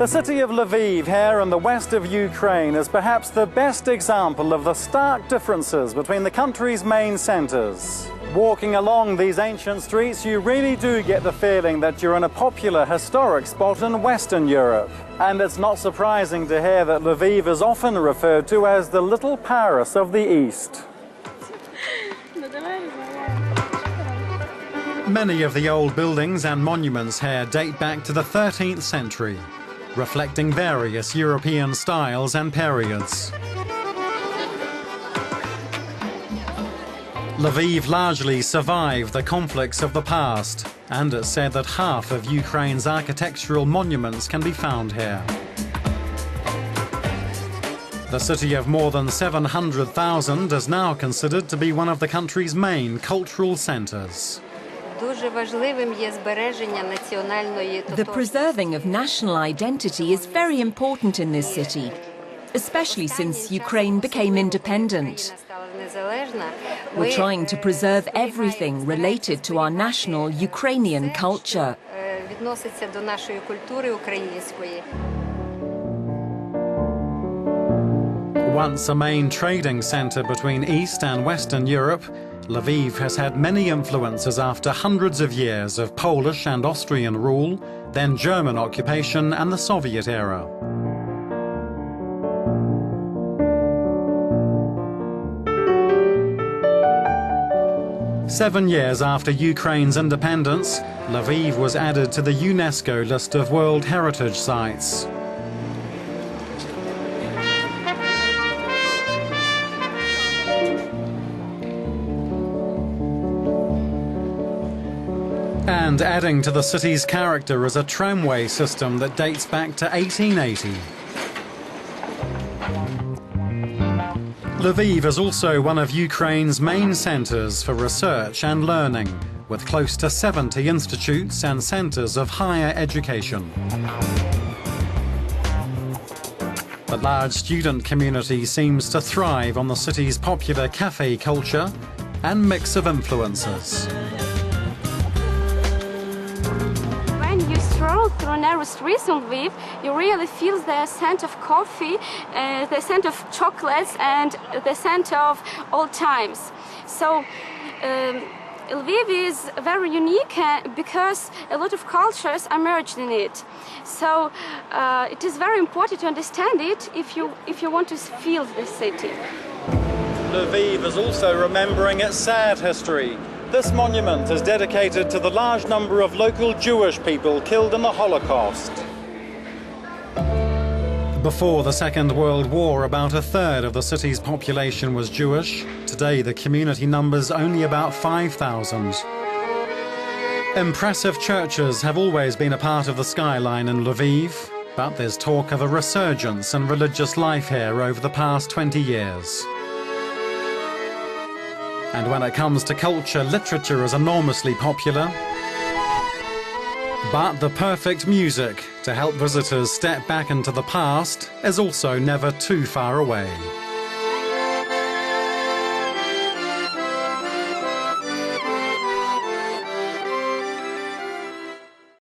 The city of Lviv here in the west of Ukraine is perhaps the best example of the stark differences between the country's main centres. Walking along these ancient streets, you really do get the feeling that you're in a popular historic spot in Western Europe. And it's not surprising to hear that Lviv is often referred to as the Little Paris of the East. Many of the old buildings and monuments here date back to the 13th century, reflecting various European styles and periods. Lviv largely survived the conflicts of the past, and it's said that half of Ukraine's architectural monuments can be found here. The city of more than 700,000 is now considered to be one of the country's main cultural centres. The preserving of national identity is very important in this city, especially since Ukraine became independent. We're trying to preserve everything related to our national Ukrainian culture. Once a main trading centre between East and Western Europe, Lviv has had many influences after hundreds of years of Polish and Austrian rule, then German occupation and the Soviet era. Seven years after Ukraine's independence, Lviv was added to the UNESCO list of World Heritage Sites. And adding to the city's character is a tramway system that dates back to 1880. Lviv is also one of Ukraine's main centres for research and learning, with close to 70 institutes and centres of higher education. The large student community seems to thrive on the city's popular cafe culture and mix of influences. Through narrow streets in Lviv, you really feel the scent of coffee, the scent of chocolates, and the scent of old times. So Lviv is very unique because a lot of cultures are merged in it. So it is very important to understand it if you want to feel the city. Lviv is also remembering its sad history. This monument is dedicated to the large number of local Jewish people killed in the Holocaust. Before the Second World War, about a third of the city's population was Jewish. Today, the community numbers only about 5,000. Impressive churches have always been a part of the skyline in Lviv, but there's talk of a resurgence in religious life here over the past 20 years. And when it comes to culture, literature is enormously popular. But the perfect music to help visitors step back into the past is also never too far away.